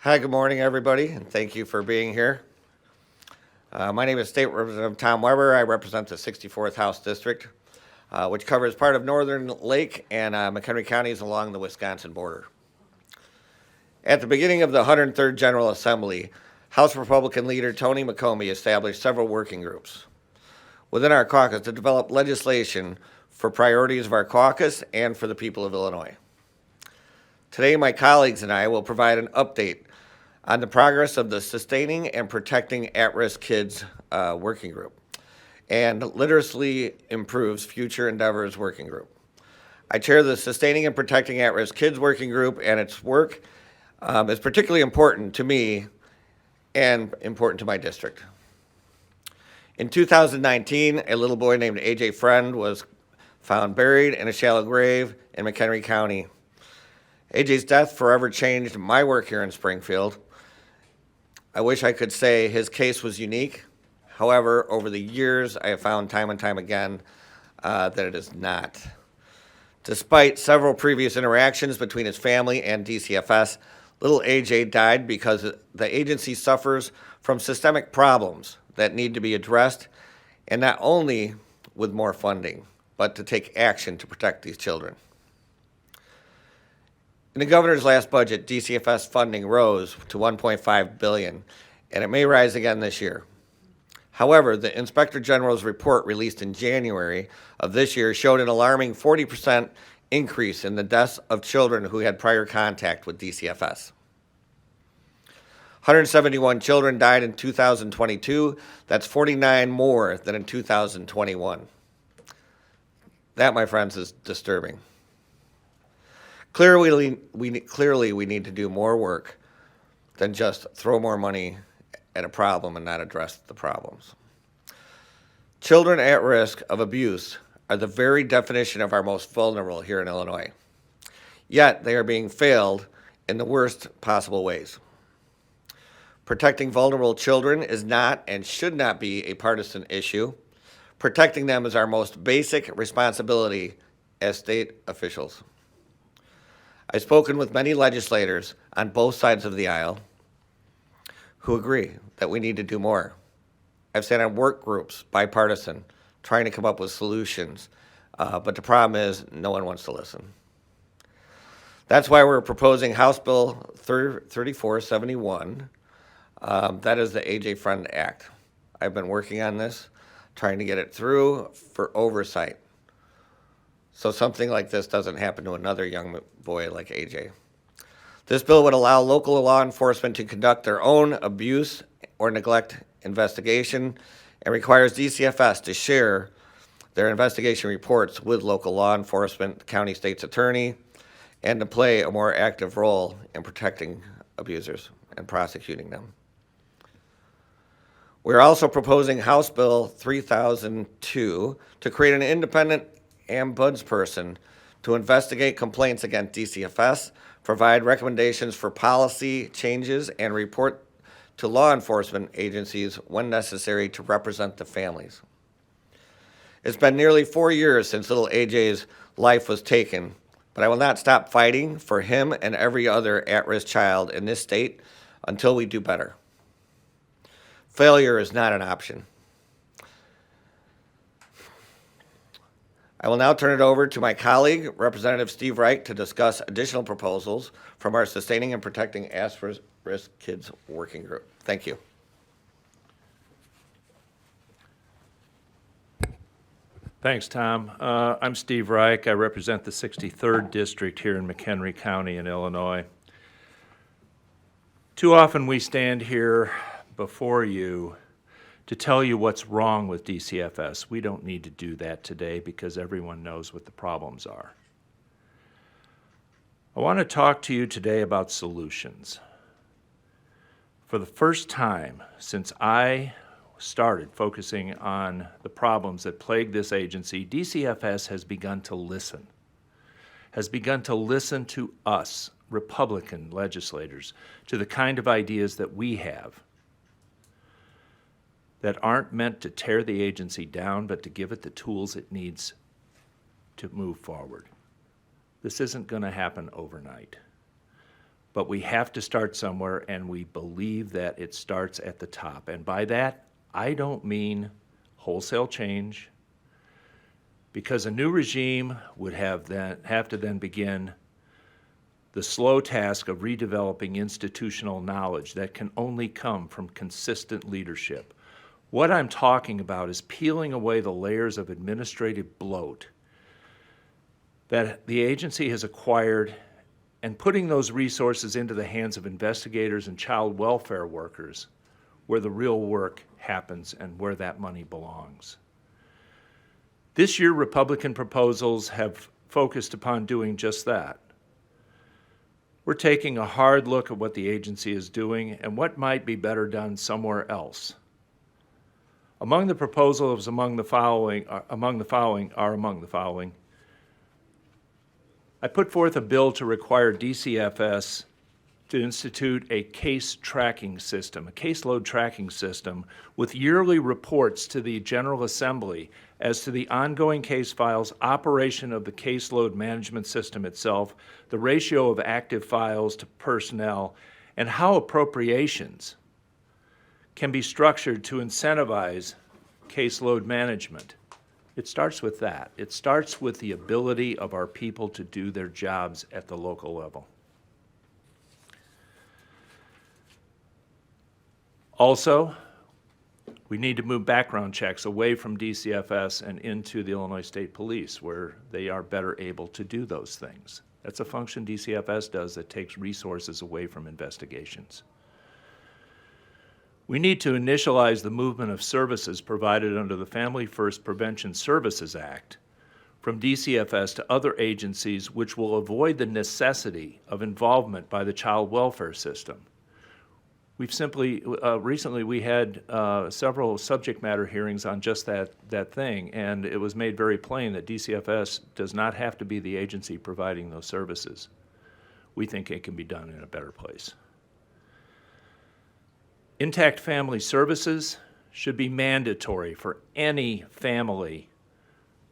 Hi, good morning, everybody, and thank you for being here. My name is State Representative Tom Weber. I represent the 64th House District, which covers part of northern Lake and McHenry counties along the Wisconsin border. At the beginning of the 103rd General Assembly, House Republican leader Tony McCombie established several working groups within our caucus to develop legislation for priorities of our caucus and for the people of Illinois. Today, my colleagues and I will provide an update on the progress of the Sustaining and Protecting At-Risk Kids Working Group and Literacy Improves Future Endeavors Working Group. I chair the Sustaining and Protecting At-Risk Kids Working Group, and its work is particularly important to me and important to my district. In 2019, a little boy named AJ Friend was found buried in a shallow grave in McHenry County. AJ's death forever changed my work here in Springfield. I wish I could say his case was unique. However, over the years, I have found time and time again that it is not. Despite several previous interactions between his family and DCFS, little AJ died because the agency suffers from systemic problems that need to be addressed, and not only with more funding, but to take action to protect these children. In the governor's last budget, DCFS funding rose to $1.5 billion, and it may rise again this year. However, the Inspector General's report released in January of this year showed an alarming 40% increase in the deaths of children who had prior contact with DCFS. 171 children died in 2022. That's 49 more than in 2021. That, my friends, is disturbing. Clearly, we need to do more work than just throw more money at a problem and not address the problems. Children at risk of abuse are the very definition of our most vulnerable here in Illinois. Yet they are being failed in the worst possible ways. Protecting vulnerable children is not and should not be a partisan issue. Protecting them is our most basic responsibility as state officials. I've spoken with many legislators on both sides of the aisle who agree that we need to do more. I've sat on work groups, bipartisan, trying to come up with solutions, but the problem is no one wants to listen. That's why we're proposing House Bill 3471. That is the AJ Friend Act. I've been working on this, trying to get it through for oversight, so something like this doesn't happen to another young boy like AJ. This bill would allow local law enforcement to conduct their own abuse or neglect investigation and requires DCFS to share their investigation reports with local law enforcement, the county state's attorney, and to play a more active role in protecting abusers and prosecuting them. We're also proposing House Bill 3002 to create an independent ombudsperson to investigate complaints against DCFS, provide recommendations for policy changes, and report to law enforcement agencies when necessary to represent the families. It's been nearly 4 years since little AJ's life was taken, but I will not stop fighting for him and every other at-risk child in this state until we do better. Failure is not an option. I will now turn it over to my colleague, Representative Steve Reich, to discuss additional proposals from our Sustaining and Protecting At-Risk Kids Working Group. Thank you. Thanks, Tom. I'm Steve Reich. I represent the 63rd District here in McHenry County in Illinois. Too often we stand here before you to tell you what's wrong with DCFS. We don't need to do that today because everyone knows what the problems are. I want to talk to you today about solutions. For the first time since I started focusing on the problems that plague this agency, DCFS has begun to listen to us, Republican legislators, to the kind of ideas that we have that aren't meant to tear the agency down, but to give it the tools it needs to move forward. This isn't going to happen overnight. but we have to start somewhere, and we believe that it starts at the top. And by that, I don't mean wholesale change, because a new regime would have to then begin the slow task of redeveloping institutional knowledge that can only come from consistent leadership. What I'm talking about is peeling away the layers of administrative bloat that the agency has acquired and putting those resources into the hands of investigators and child welfare workers, where the real work happens and where that money belongs. This year, Republican proposals have focused upon doing just that. We're taking a hard look at what the agency is doing and what might be better done somewhere else. Among the proposals among the following. I put forth a bill to require DCFS to institute a case tracking system, a caseload tracking system with yearly reports to the General Assembly as to the ongoing case files, operation of the caseload management system itself, the ratio of active files to personnel, and how appropriations can be structured to incentivize caseload management. It starts with that. It starts with the ability of our people to do their jobs at the local level. Also, we need to move background checks away from DCFS and into the Illinois State Police, where they are better able to do those things. That's a function DCFS does that takes resources away from investigations. We need to initialize the movement of services provided under the Family First Prevention Services Act from DCFS to other agencies, which will avoid the necessity of involvement by the child welfare system. We've simply, recently we had several subject matter hearings on just that thing, and it was made very plain that DCFS does not have to be the agency providing those services. We think it can be done in a better place. Intact family services should be mandatory for any family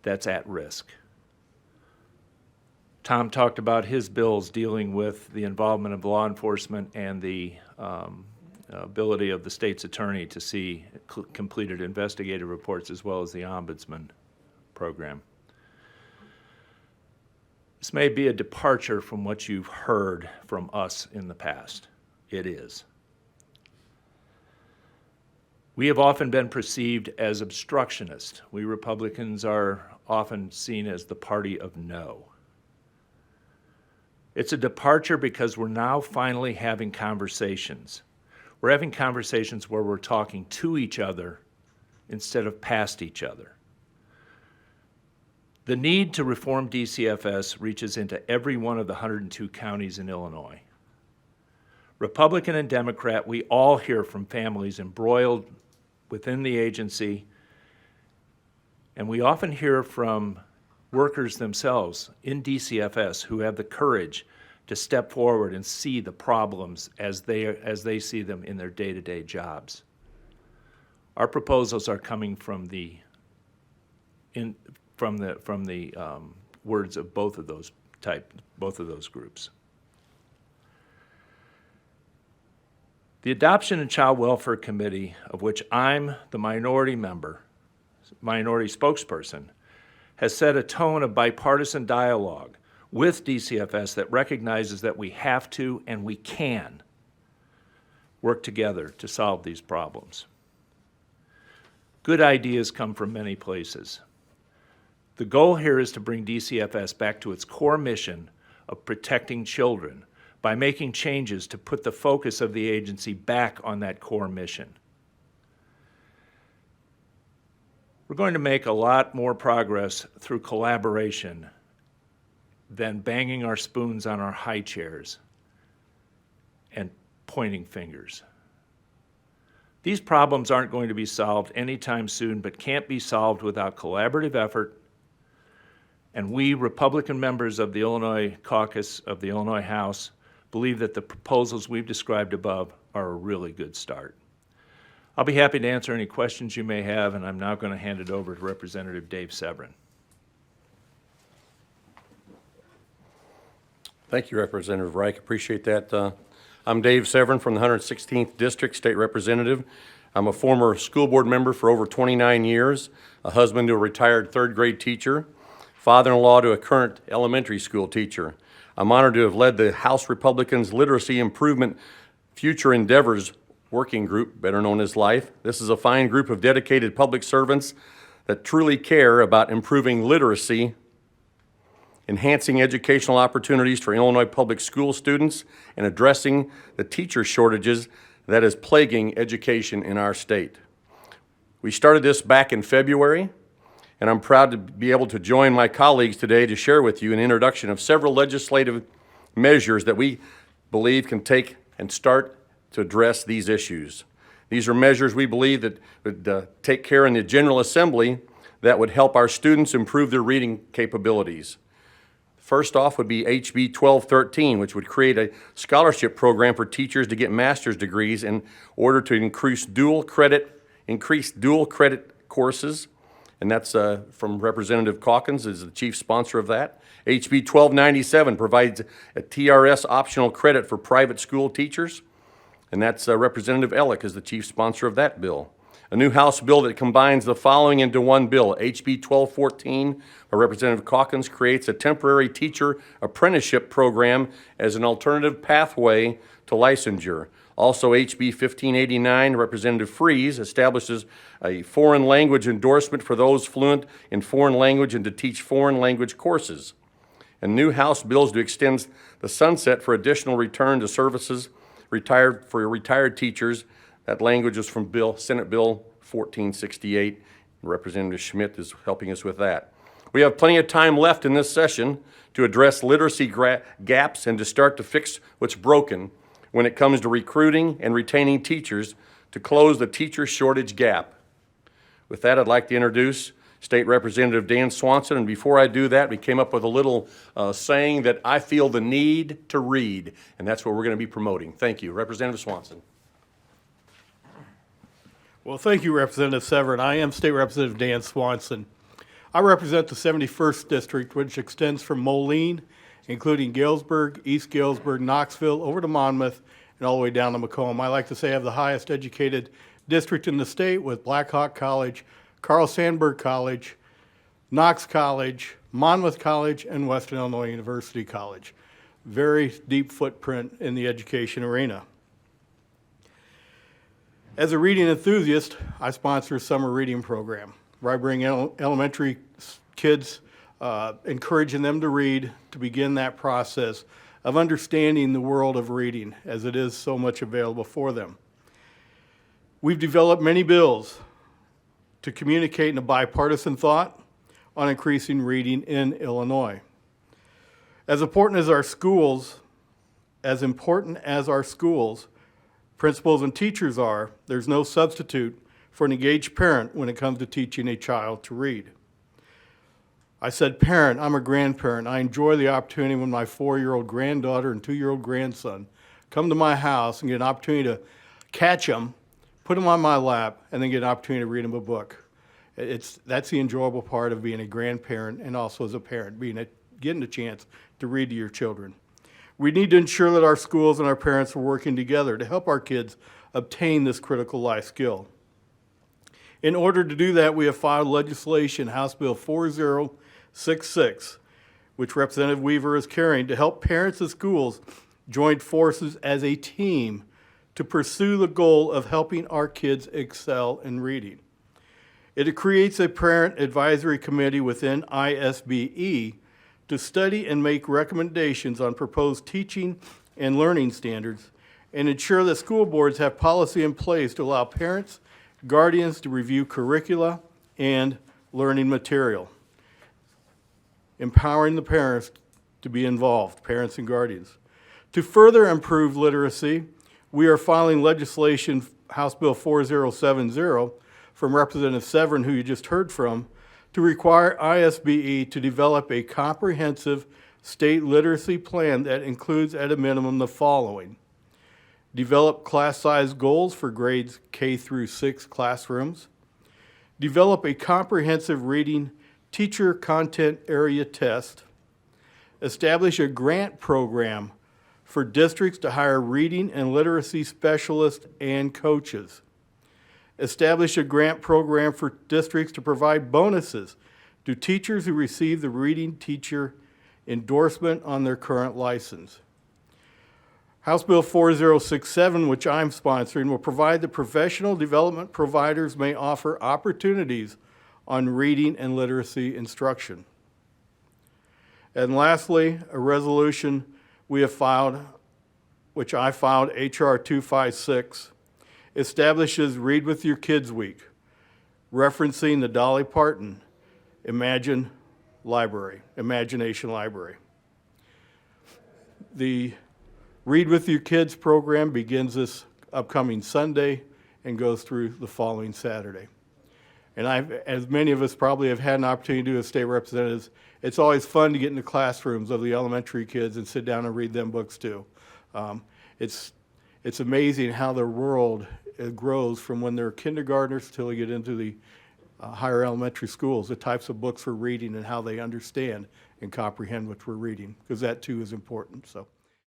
that's at risk. Tom talked about his bills dealing with the involvement of law enforcement and the ability of the state's attorney to see completed investigative reports, as well as the ombudsman program. This may be a departure from what you've heard from us in the past. It is. We have often been perceived as obstructionist. We Republicans are often seen as the party of no. It's a departure because we're now finally having conversations. We're having conversations where we're talking to each other instead of past each other. The need to reform DCFS reaches into every one of the 102 counties in Illinois. Republican and Democrat, we all hear from families embroiled within the agency, and we often hear from workers themselves in DCFS who have the courage to step forward and see the problems as they see them in their day-to-day jobs. Our proposals are coming from the words of both of those groups. The Adoption and Child Welfare Committee, of which I'm the minority spokesperson, has set a tone of bipartisan dialogue with DCFS that recognizes that we have to and we can work together to solve these problems. Good ideas come from many places. The goal here is to bring DCFS back to its core mission of protecting children by making changes to put the focus of the agency back on that core mission. We're going to make a lot more progress through collaboration than banging our spoons on our high chairs and pointing fingers. These problems aren't going to be solved anytime soon, but can't be solved without collaborative effort. And we Republican members of the Illinois caucus of the Illinois House believe that the proposals we've described above are a really good start. I'll be happy to answer any questions you may have, and I'm now going to hand it over to Representative Dave Severin. Thank you, Representative Reich. Appreciate that. I'm Dave Severin from the 116th District, State Representative. I'm a former school board member for over 29 years, a husband to a retired third grade teacher, father-in-law to a current elementary school teacher. I'm honored to have led the House Republicans' Literacy Improvement Future Endeavors Working Group, better known as LIFE. This is a fine group of dedicated public servants that truly care about improving literacy, enhancing educational opportunities for Illinois public school students, and addressing the teacher shortages that is plaguing education in our state. We started this back in February, and I'm proud to be able to join my colleagues today to share with you an introduction of several legislative measures that we believe can take and start to address these issues. These are measures we believe that would take care in the General Assembly that would help our students improve their reading capabilities. First off would be HB 1213, which would create a scholarship program for teachers to get master's degrees in order to increase dual credit courses, and that's from Representative Calkins, is the chief sponsor of that. HB 1297 provides a TRS optional credit for private school teachers, and that's Representative Ellick is the chief sponsor of that bill. A new House bill that combines the following into one bill. HB 1214 by Representative Calkins creates a temporary teacher apprenticeship program as an alternative pathway to licensure. Also, HB 1589, Representative Freeze establishes a foreign language endorsement for those fluent in foreign language and to teach foreign language courses. And new House bills to extend the sunset for additional return to services for retired teachers. That language is from Senate Bill 1468. Representative Schmidt is helping us with that. We have plenty of time left in this session to address literacy gaps and to start to fix what's broken when it comes to recruiting and retaining teachers to close the teacher shortage gap. With that, I'd like to introduce State Representative Dan Swanson, and before I do that, we came up with a little saying that I feel the need to read, and that's what we're going to be promoting. Thank you. Representative Swanson. Well, thank you, Representative Severin. I am State Representative Dan Swanson. I represent the 71st District, which extends from Moline, including Galesburg, East Galesburg, Knoxville, over to Monmouth, and all the way down to Macomb. I like to say I have the highest educated district in the state with Black Hawk College, Carl Sandburg College, Knox College, Monmouth College, and Western Illinois University College. Very deep footprint in the education arena. As a reading enthusiast, I sponsor a summer reading program where I bring elementary kids, encouraging them to read, to begin that process of understanding the world of reading, as it is so much available for them. We've developed many bills to communicate in a bipartisan thought on increasing reading in Illinois. As important as our schools, principals and teachers are, there's no substitute for an engaged parent when it comes to teaching a child to read. I said parent, I'm a grandparent. I enjoy the opportunity when my 4-year-old granddaughter and 2-year-old grandson come to my house and get an opportunity to catch them, put them on my lap, and then get an opportunity to read them a book. That's the enjoyable part of being a grandparent and also as a parent, getting a chance to read to your children. We need to ensure that our schools and our parents are working together to help our kids obtain this critical life skill. In order to do that, we have filed legislation, House Bill 4066, which Representative Weaver is carrying, to help parents of schools join forces as a team to pursue the goal of helping our kids excel in reading. It creates a parent advisory committee within ISBE to study and make recommendations on proposed teaching and learning standards and ensure that school boards have policy in place to allow parents, guardians to review curricula and learning material. Empowering the parents to be involved, parents and guardians. To further improve literacy, we are filing legislation, House Bill 4070, from Representative Severin, who you just heard from, to require ISBE to develop a comprehensive state literacy plan that includes at a minimum the following. Develop class size goals for grades K through 6 classrooms. Develop a comprehensive reading teacher content area test. Establish a grant program for districts to hire reading and literacy specialists and coaches. Establish a grant program for districts to provide bonuses to teachers who receive the reading teacher endorsement on their current license. House Bill 4067, which I'm sponsoring, will provide that professional development providers may offer opportunities on reading and literacy instruction. And lastly, a resolution we have filed, which I filed, HR 256, establishes Read With Your Kids Week, referencing the Dolly Parton Imagination Library. The Read With Your Kids program begins this upcoming Sunday and goes through the following Saturday. And as many of us probably have had an opportunity to do as state representatives, it's always fun to get into classrooms of the elementary kids and sit down and read them books too. It's amazing how their world grows from when they're kindergartners till they get into the higher elementary schools, the types of books we're reading and how they understand and comprehend what we're reading, because that too is important. So.